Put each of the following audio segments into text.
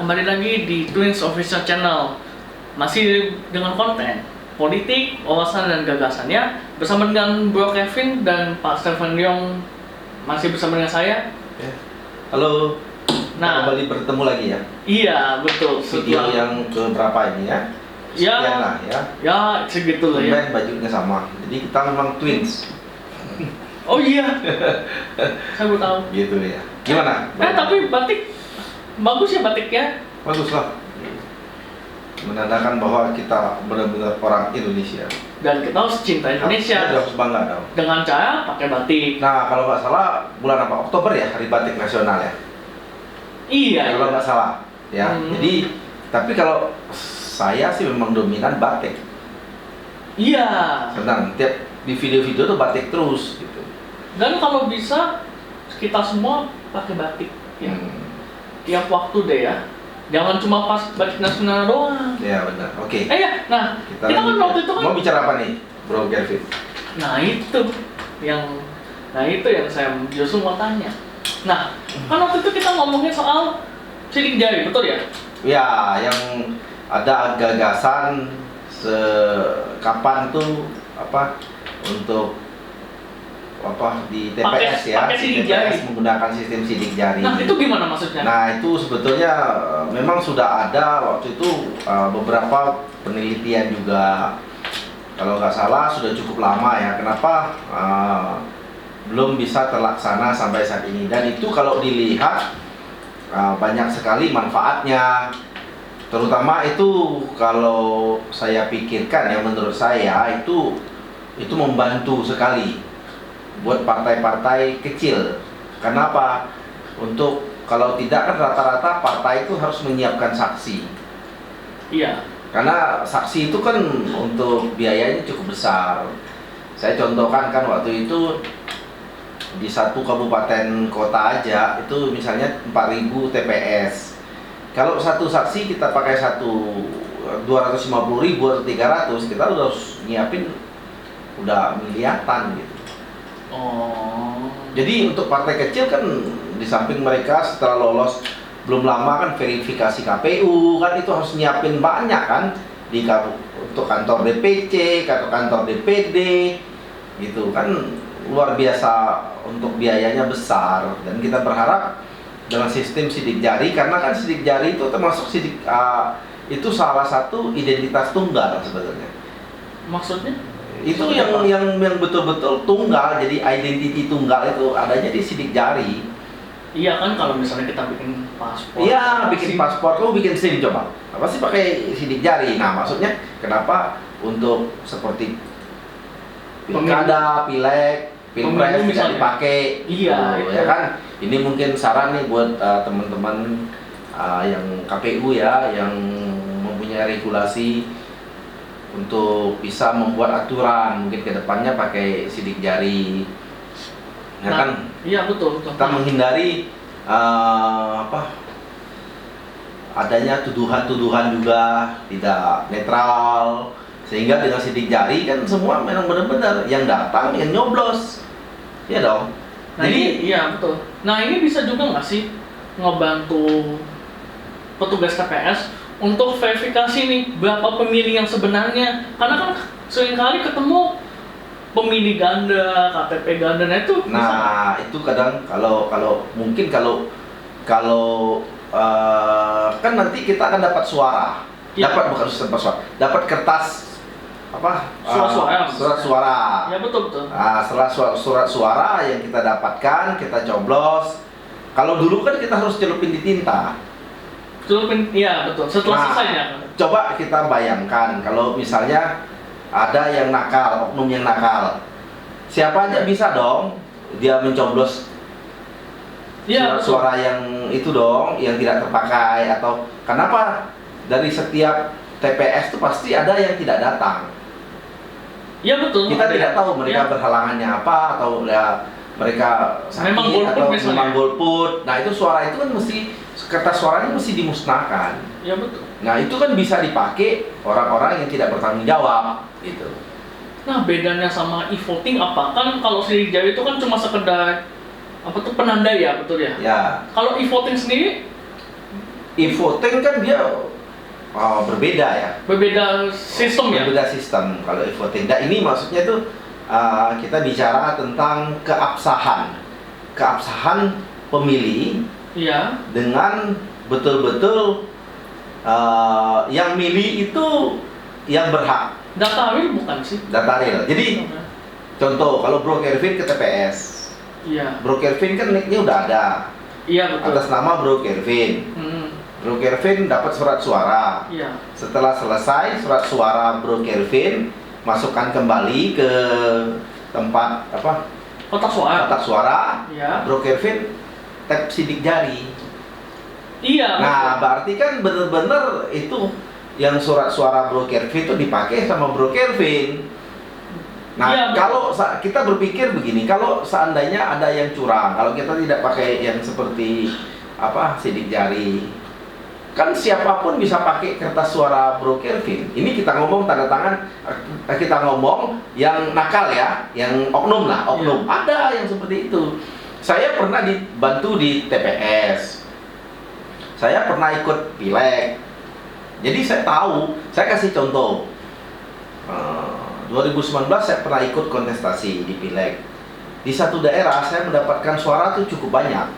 kembali lagi di Twins Official Channel. Masih dengan konten politik, wawasan dan gagasannya bersama dengan Bro Kevin dan Pak Stephen Yong. Masih bersama dengan saya. Halo. Nah, kembali bertemu lagi ya. Iya, betul. Video yang ke berapa ini ya? Sekian lah ya. Ya, segitu lah ya. Bajunya sama. Jadi kita memang twins. Oh iya. Saya baru tahu. Gitu ya. Gimana? Tapi batik bagus ya batiknya. Bagus lah. Menandakan bahwa kita benar-benar orang Indonesia. Dan kita harus cinta Indonesia. Kita harus bangga dong. Dengan cara pakai batik. Nah, kalau nggak salah bulan apa? Oktober ya, Hari Batik Nasional ya. Iya. Kalau nggak salah, ya. Jadi, tapi kalau saya sih memang dominan batik. Iya. Senang. Tiap di video-video tuh batik terus gitu. Dan kalau bisa kita semua pakai batik ya. Tiap waktu deh ya. Jangan cuma pas batik nasional doang. Ya benar. Oke. Ya. Nah, kita kan waktu itu kan mau bicara apa nih, Bro Kevin? Nah itu yang saya justru mau tanya. Nah, kan waktu itu kita ngomongin soal sidik jari, betul ya? Ya, yang ada gagasan kapan tuh untuk di TPS pakai sidik jari. Menggunakan sistem sidik jari. Nah, itu gimana maksudnya? Nah, itu sebetulnya memang sudah ada waktu itu beberapa penelitian juga. Kalau nggak salah sudah cukup lama ya. Kenapa belum bisa terlaksana sampai saat ini? Dan itu kalau dilihat banyak sekali manfaatnya. Terutama itu kalau saya pikirkan ya, menurut saya itu membantu sekali buat partai-partai kecil. Kenapa? Untuk kalau tidak kan rata-rata partai itu harus menyiapkan saksi. Iya. Karena saksi itu kan untuk biayanya cukup besar. Saya contohkan kan waktu itu di satu kabupaten kota aja itu misalnya 4.000 TPS. Kalau satu saksi kita pakai 250.000 atau 300, kita udah harus nyiapin udah miliaran gitu. Oh. Jadi untuk partai kecil kan di samping mereka setelah lolos belum lama kan verifikasi KPU kan itu harus nyiapin banyak kan untuk kantor DPC, kantor DPD gitu kan, luar biasa untuk biayanya besar. Dan kita berharap dengan sistem sidik jari, karena kan sidik jari itu termasuk itu salah satu identitas tunggal sebetulnya. Maksudnya? Itu yang betul-betul tunggal, jadi identity tunggal itu adanya di sidik jari. Iya kan, kalau misalnya kita bikin paspor. Iya, bikin paspor, kamu bikin SIM coba. Apa sih pakai sidik jari? Nah, maksudnya kenapa untuk seperti pilkada, pileg, pilpres tidak dipakai? Iya, ya kan? Ini mungkin saran nih buat teman-teman yang KPU ya, yang mempunyai regulasi untuk bisa membuat aturan mungkin kedepannya pakai sidik jari, ya kan? Iya betul. Kita menghindari adanya tuduhan-tuduhan juga tidak netral, sehingga dengan sidik jari kan semua memang benar-benar yang datang yang nyoblos, ya dong. Nah, jadi iya betul. Nah, ini bisa juga nggak sih ngebantu petugas TPS untuk verifikasi nih berapa pemilih yang sebenarnya, karena kan seringkali ketemu pemilih ganda, KTP ganda, nah itu. Nah itu kadang kalau mungkin kalau kan nanti kita akan dapat suara, ya. bukan suara, dapat kertas surat suara. Ya betul. Nah, setelah surat suara yang kita dapatkan, kita coblos. Kalau dulu kan kita harus celupin di tinta. Iya betul. Setelah selesainya. Coba kita bayangkan kalau misalnya ada yang nakal, oknum yang nakal, siapa aja bisa dong dia mencoblos suara yang itu dong, yang tidak terpakai. Atau kenapa dari setiap TPS itu pasti ada yang tidak datang. Iya betul. Kita tidak tahu mereka berhalangannya apa, atau ya mereka sakit atau memang golput. Nah itu suara itu kan kertas suaranya mesti dimusnahkan. Iya betul. Nah itu kan bisa dipakai orang-orang yang tidak bertanggung jawab gitu. Nah bedanya sama e-voting apa? Kan kalau sidik jari itu kan cuma sekedar penanda ya, betul ya? Ya. Kalau e-voting sendiri e-voting kan dia berbeda ya. Berbeda sistem ya. Berbeda sistem kalau e-voting. Nah ini maksudnya tuh kita bicara tentang keabsahan pemilih Iya. dengan betul-betul yang milih itu yang berhak. Data real bukan sih? Data real. Jadi contoh kalau Bro Kevin ke TPS, Iya. Bro Kevin kan nicknya udah ada Iya betul. atas nama Bro Kevin. Bro Kevin dapat surat suara. Iya. Setelah selesai surat suara Bro Kevin, masukkan kembali ke tempat apa? Kotak suara. Kotak suara. Iya. Bro Kevin tap sidik jari. Iya. Nah, berarti kan bener-bener itu yang surat suara Bro Kevin itu dipakai sama Bro Kevin. Nah, Iya, kalau kita berpikir begini, kalau seandainya ada yang curang, kalau kita tidak pakai yang seperti apa sidik jari, kan siapapun bisa pakai kertas suara Bro Kevin. Ini kita ngomong tanda tangan, kita ngomong yang nakal ya, yang oknum lah, oknum. Iya. Ada yang seperti itu. Saya pernah dibantu di TPS. Saya pernah ikut pileg. Jadi saya tahu, saya kasih contoh. 2019 saya pernah ikut kontestasi di pileg. Di satu daerah saya mendapatkan suara itu cukup banyak.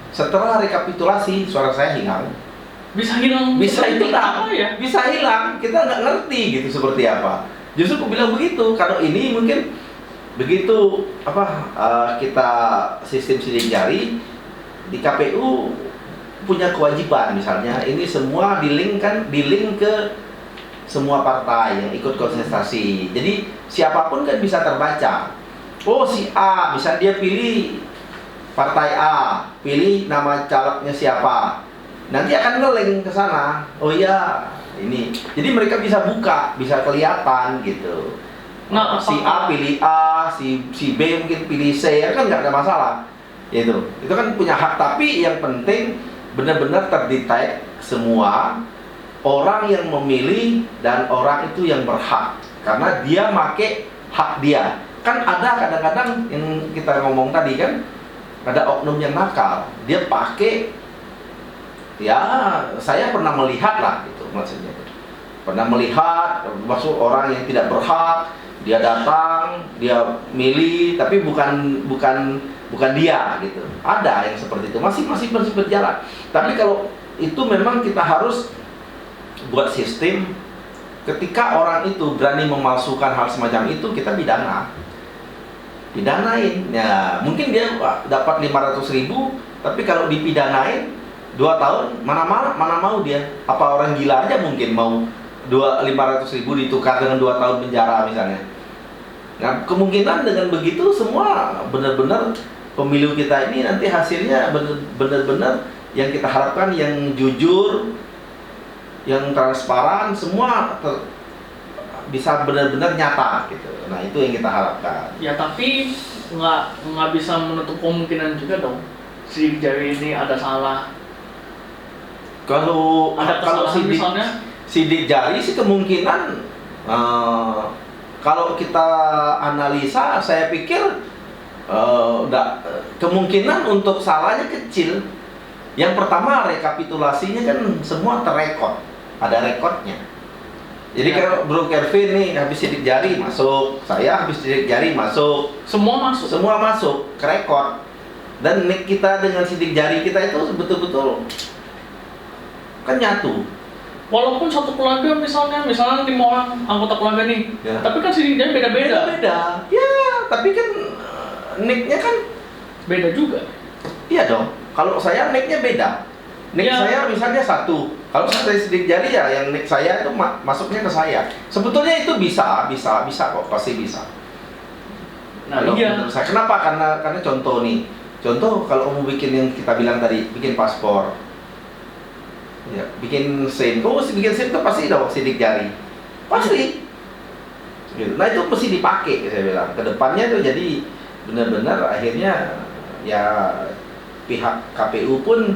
Setelah rekapitulasi, suara saya hilang. Bisa hilang. Bisa hilang, apa ya? bisa hilang. Kita nggak ngerti gitu seperti apa. Justru aku bilang begitu. Kalau ini mungkin begitu kita sistem sidik jari di KPU punya kewajiban, misalnya ini semua di-link ke semua partai yang ikut kontestasi. Jadi siapapun kan bisa terbaca. Oh si A, bisa dia pilih partai A, pilih nama calegnya siapa. Nanti akan nge-link ke sana. Oh iya, ini. Jadi mereka bisa buka, bisa kelihatan gitu. Nah, Si A pilih A, si B mungkin pilih C, kan nggak ada masalah. Itu kan punya hak, tapi yang penting benar-benar terdetek semua orang yang memilih dan orang itu yang berhak karena dia make hak dia. Kan ada kadang-kadang yang kita ngomong tadi kan ada oknum yang nakal, dia pakai ya saya pernah melihat lah gitu maksudnya. Pernah melihat masuk orang yang tidak berhak, dia datang, dia milih tapi bukan dia gitu. Ada yang seperti itu, masih berjalan. Tapi kalau itu memang kita harus buat sistem ketika orang itu berani memalsukan hal semacam itu, kita pidanain ya. Mungkin dia dapat 500.000, tapi kalau dipidanain 2 tahun, mana mau dia. Apa orang gila aja mungkin mau 500.000 ditukar dengan 2 tahun penjara misalnya. Nah kemungkinan dengan begitu semua benar-benar pemilu kita ini nanti hasilnya benar-benar yang kita harapkan, yang jujur, yang transparan, semua bisa benar-benar nyata gitu. Nah itu yang kita harapkan. Ya tapi nggak bisa menutup kemungkinan juga dong sidik jari ini ada salah. Kalau Kesalahan misalnya sidik jari sih kemungkinan kalau kita analisa, saya pikir kemungkinan untuk salahnya kecil. Yang pertama rekapitulasinya kan semua terrekod, ada rekodnya. Jadi Ya. kalau Bro Kevin nih habis sidik jari masuk, saya habis sidik jari masuk, semua masuk. ke rekod. Dan nick kita dengan sidik jari kita itu betul-betul kan nyatu. Walaupun satu keluarga misalnya 5 orang anggota keluarga nih, Ya. tapi kan sidik jari beda-beda. Beda. Ya, tapi kan nicknya kan Beda juga. iya dong. Kalau saya nicknya beda. Nick Ya. saya misalnya satu. Kalau saya sidik jari ya yang nick saya itu masuknya ke saya. Sebetulnya itu bisa kok, pasti bisa. Nah Kalau iya. menurut saya, kenapa? Karena contoh nih. Contoh kalau kamu bikin yang kita bilang tadi, bikin paspor. Ya, bikin SIM. Bikin SIM itu pasti dong sidik jari. Pasti. Gitu. Nah itu mesti dipakai saya bilang. Kedepannya tuh jadi benar-benar akhirnya ya pihak KPU pun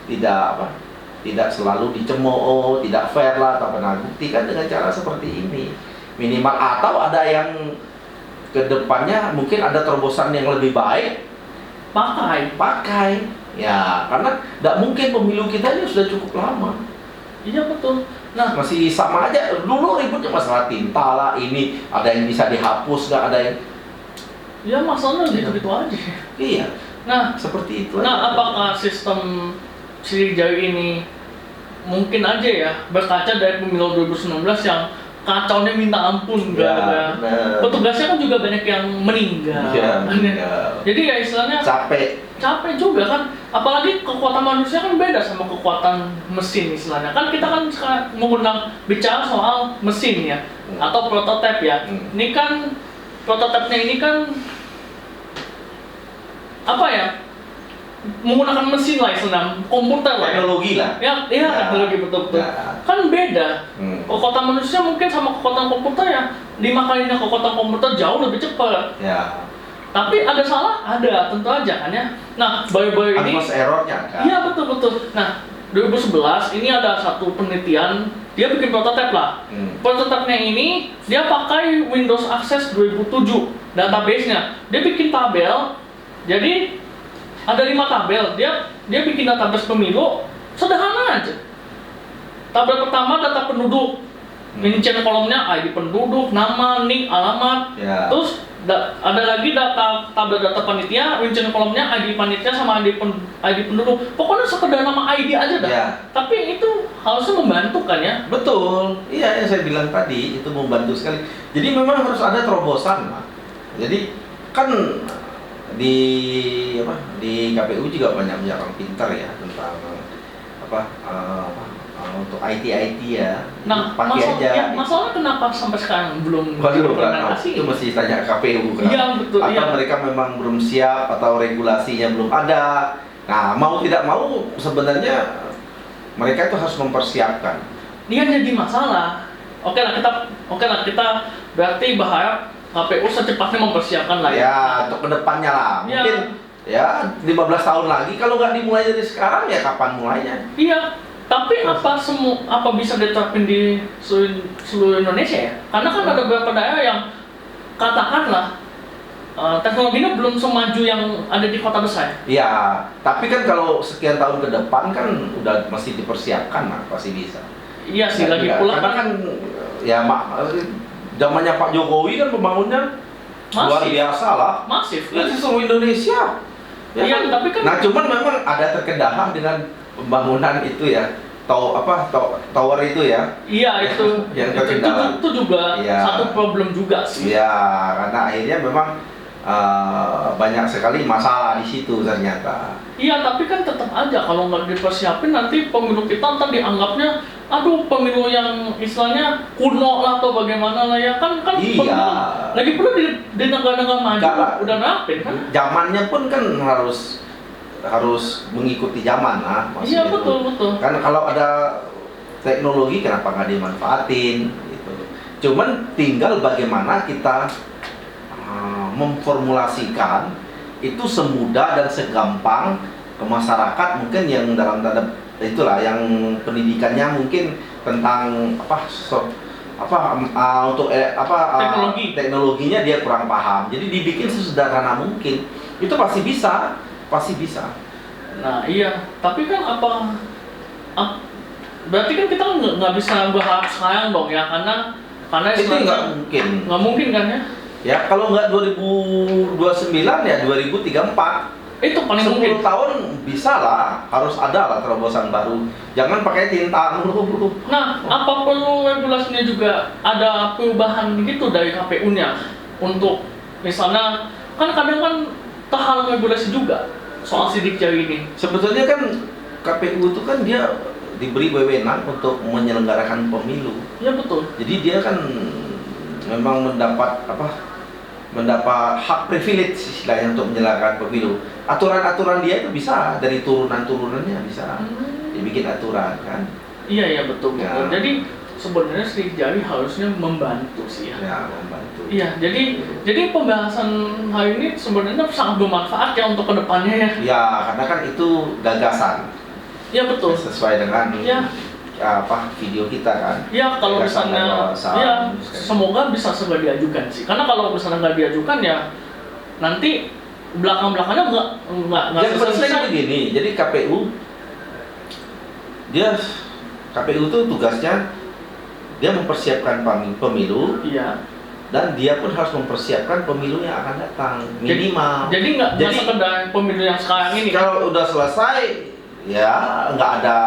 tidak selalu dicemooh, tidak fair lah, atau buktikan dengan cara seperti ini minimal. Atau ada yang kedepannya mungkin ada terobosan yang lebih baik, pakai Ya, karena nggak mungkin pemilu kita ini sudah cukup lama. Iya betul. Nah, Masih sama aja. Dulu ributnya masalah tinta lah, ini ada yang bisa dihapus, nggak ada yang. ya masalahnya gitu-gitu aja. Iya, Nah, seperti itu. nah aja. apakah sistem sidik jari ini mungkin aja ya berkaca dari pemilu 2019 yang kacaunya minta ampun, Ya, benar. petugasnya kan juga banyak yang meninggal. Iya, meninggal. Jadi ya istilahnya capek juga kan, apalagi kekuatan manusia kan beda sama kekuatan mesin istilahnya. Kan kita kan sekarang menggunakan bicara soal mesin ya, atau prototipe ya. Ini kan prototipenya ini kan apa ya? Menggunakan mesin lah istilahnya, komputer lah. Teknologi lah. Ya, Ya. teknologi betul-betul. Ya. Kan beda. Kekuatan manusia mungkin sama kekuatan komputer ya 5 kalinya kekuatan komputer jauh lebih cepat. Ya. Tapi ada salah? Ada, tentu aja kan ya. Nah, baru-baru ini Plus errornya kan. iya betul-betul. Nah, 2011 ini ada satu penelitian, dia bikin prototipe lah. Prototipenya ini dia pakai Windows Access 2007 database-nya. Dia bikin tabel. Jadi ada 5 tabel. Dia bikin database pemilu sederhana aja. Tabel pertama data penduduk. Rincian kolomnya ID penduduk, nama, nik, alamat. Ya. Terus ada lagi tabel data panitia, rincian kolomnya ID panitia sama ID penduduk. Pokoknya sekedar nama ID aja dah. Ya. Tapi itu harusnya membantu kan ya? Betul, iya yang saya bilang tadi itu membantu sekali. Jadi memang harus ada terobosan lah. Jadi kan di KPU juga banyak orang pintar ya tentang untuk IT ya. Nah, pakai aja. masalahnya kenapa sampai sekarang belum Waduh, diimplementasi? itu mesti tanya KPU kan. Iya betul. Atau Iya. mereka memang belum siap atau regulasinya belum ada. Nah, mau tidak mau sebenarnya mereka itu harus mempersiapkan. Dia jadi masalah. Oke lah kita berarti berharap KPU secepatnya mempersiapkan lah Ya, untuk kedepannya lah. Ya. Mungkin ya 15 tahun lagi kalau nggak dimulai dari sekarang ya kapan mulainya? Iya. Tapi apa bisa diterapin di seluruh Indonesia ya? Karena kan ada beberapa daerah yang katakanlah teknologinya belum semaju yang ada di kota besar. Iya, tapi kan kalau sekian tahun ke depan kan udah masih dipersiapkan lah, pasti bisa. Iya sih, lagi Ya, pula karena kan ya zamannya Pak Jokowi kan pembangunnya luar Masif. biasa lah. masif. Ya di seluruh Indonesia. Ya Iya, kan? tapi kan Nah, cuman memang ada terkendala dengan pembangunan itu ya. Tower itu ya. iya itu Yang itu terkendala. juga Iya. satu problem juga sih. Iya, karena akhirnya memang banyak sekali masalah di situ ternyata. Iya, tapi kan tetap aja kalau nggak dipersiapin nanti pemilu kita ntar dianggapnya aduh pemilu yang istilahnya kuno lah atau bagaimana lah ya kan Iya. pemilu lagi pula di negara-negara maju Enggak. udah nerapin kan. Zamannya pun kan harus mengikuti zaman lah. Iya maksudnya betul. Kan kalau ada teknologi kenapa nggak dimanfaatin gitu. Cuman tinggal bagaimana kita memformulasikan itu semudah dan segampang ke masyarakat mungkin yang dalam tanda itulah yang pendidikannya mungkin tentang teknologinya dia kurang paham. Jadi dibikin sesederhana mungkin. Itu pasti bisa. Nah iya, tapi kan berarti kan kita nggak bisa berharap sekarang dong ya karena Itu istilahnya nggak mungkin kan ya. ya, kalau nggak 2029 ya 2034. Itu paling 10 mungkin. tahun bisa lah, harus ada lah terobosan baru. Jangan pakai tinta mulu. Nah, apa perlu regulasinya juga ada perubahan gitu dari KPU-nya untuk misalnya kan kadang kan terhalang regulasi juga soal sidik jari ini. Sebetulnya kan KPU itu kan dia diberi wewenang untuk menyelenggarakan pemilu. Ya betul. Jadi dia kan memang mendapat hak privilege istilahnya untuk menyelenggarakan pemilu. Aturan-aturan dia itu bisa dari turunan-turunannya bisa dibikin aturan kan. Iya betul. Ya. Jadi sebenarnya sidik jari harusnya membantu sih ya. Ya, membantu. Iya, jadi pembahasan hari ini sebenarnya sangat bermanfaat ya untuk kedepannya ya. Ya, karena kan itu gagasan. Iya betul. Sesuai dengan Ya. video kita kan. Ya kalau Gagasan dan misalnya, wawasan. ya semoga bisa segera diajukan sih. Karena kalau misalnya nggak diajukan ya nanti belakang-belakangnya nggak Yang penting selesai. begini, jadi KPU itu tugasnya dia mempersiapkan pemilu Iya. dan dia pun harus mempersiapkan pemilu yang akan datang minimal. Jadi nggak sekedar pemilu yang sekarang ini. Kalau udah selesai, ya nggak ada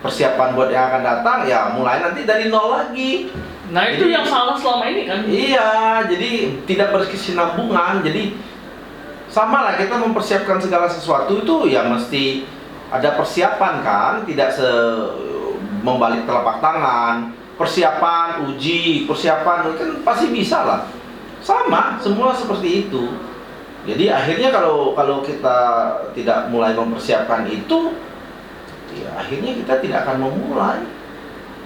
persiapan buat yang akan datang, ya mulai nanti dari nol lagi. Nah itu Jadi- yang salah selama ini kan. Iya, jadi tidak berkesinambungan. Jadi sama lah kita mempersiapkan segala sesuatu itu ya mesti ada persiapan kan, tidak membalik telapak tangan. Persiapan, uji, persiapan kan pasti bisa lah. Sama, semua seperti itu. Jadi akhirnya kalau kita tidak mulai mempersiapkan itu, ya akhirnya kita tidak akan memulai.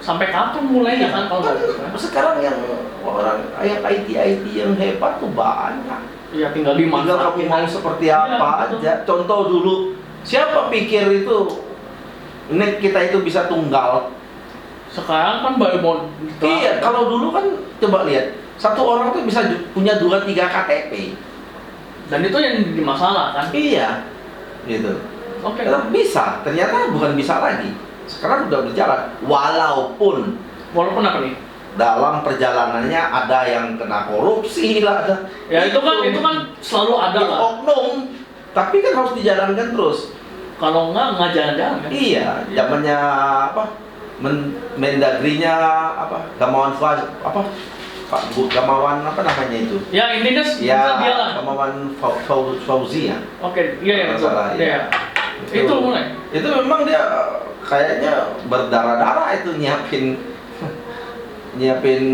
Sampai kapan mulainya kan kalau nggak gitu kan? Sekarang yang orang yang IT yang hebat tuh banyak. Ya tinggal Tinggal dimanfaatin. kamu mau seperti Iya, apa betul. aja. Contoh dulu, siapa pikir itu net kita itu bisa tunggal? Sekarang kan baru mau Iya, kalau dulu kan coba lihat, satu orang tuh bisa punya 2-3 KTP. dan itu yang jadi masalah kan. Iya, gitu. Oke. Bisa, ternyata bukan bisa lagi. Sekarang udah berjalan, walaupun Walaupun apa nih? dalam perjalanannya ada yang kena korupsi lah, ada. Ya itu kan selalu ada Yang lah. oknum, tapi kan harus dijalankan terus. Kalau nggak jalan-jalan kan. Iya, zamannya apa? Mendagrinya apa? Gamawan Fauzi, apa? Pak Gamawan apa namanya itu? Ya intinya Ya, dia lah. Gamawan Fauzi ya. Oke, iya ya. Kalau salah, Iya. Itu mulai. Itu memang dia kayaknya berdarah-darah itu nyiapin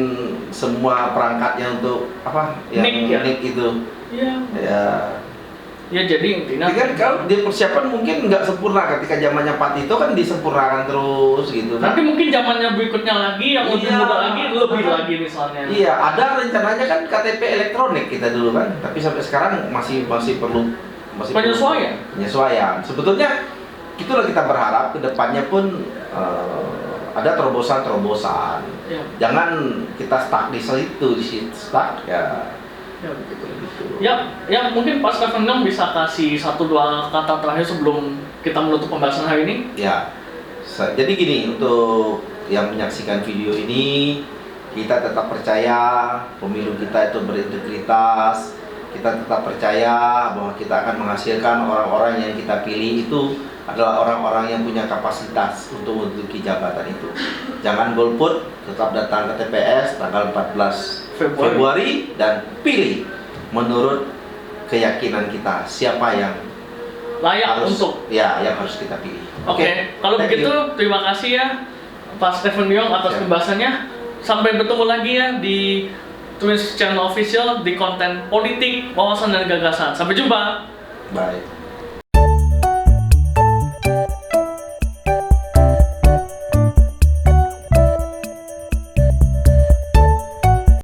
semua perangkatnya untuk apa? Yang Nik ya? itu. Iya. Ya. Ya jadi intinya. Jadi kan kalau dia persiapan mungkin nggak sempurna ketika zamannya Pak Tito kan disempurnakan terus gitu kan. Nanti mungkin zamannya berikutnya lagi yang lebih Iya. muda lagi, lebih lagi misalnya. Iya, ada rencananya kan KTP elektronik kita dulu kan, tapi sampai sekarang masih perlu Penyesuaian. penyesuaian. Sebetulnya itulah kita berharap kedepannya pun ada terobosan-terobosan. Ya, Jangan kita stuck di situ stuck ya. ya begitu. Gitu. Ya mungkin Pak Stefan bisa kasih 1-2 kata terakhir sebelum kita menutup pembahasan hari ini. Ya, jadi gini, untuk yang menyaksikan video ini, kita tetap percaya pemilu kita itu berintegritas, kita tetap percaya bahwa kita akan menghasilkan orang-orang yang kita pilih itu adalah orang-orang yang punya kapasitas untuk menduduki jabatan itu. Jangan golput, tetap datang ke TPS tanggal 14 Februari dan pilih menurut keyakinan kita siapa yang Layak harus, untuk. ya yang harus kita pilih. Oke, kalau thank begitu you. terima kasih ya Pak Stefan Diong atas Ya. pembahasannya. Sampai bertemu lagi ya di Twins Channel Official di konten politik, wawasan dan gagasan. Sampai jumpa. Bye.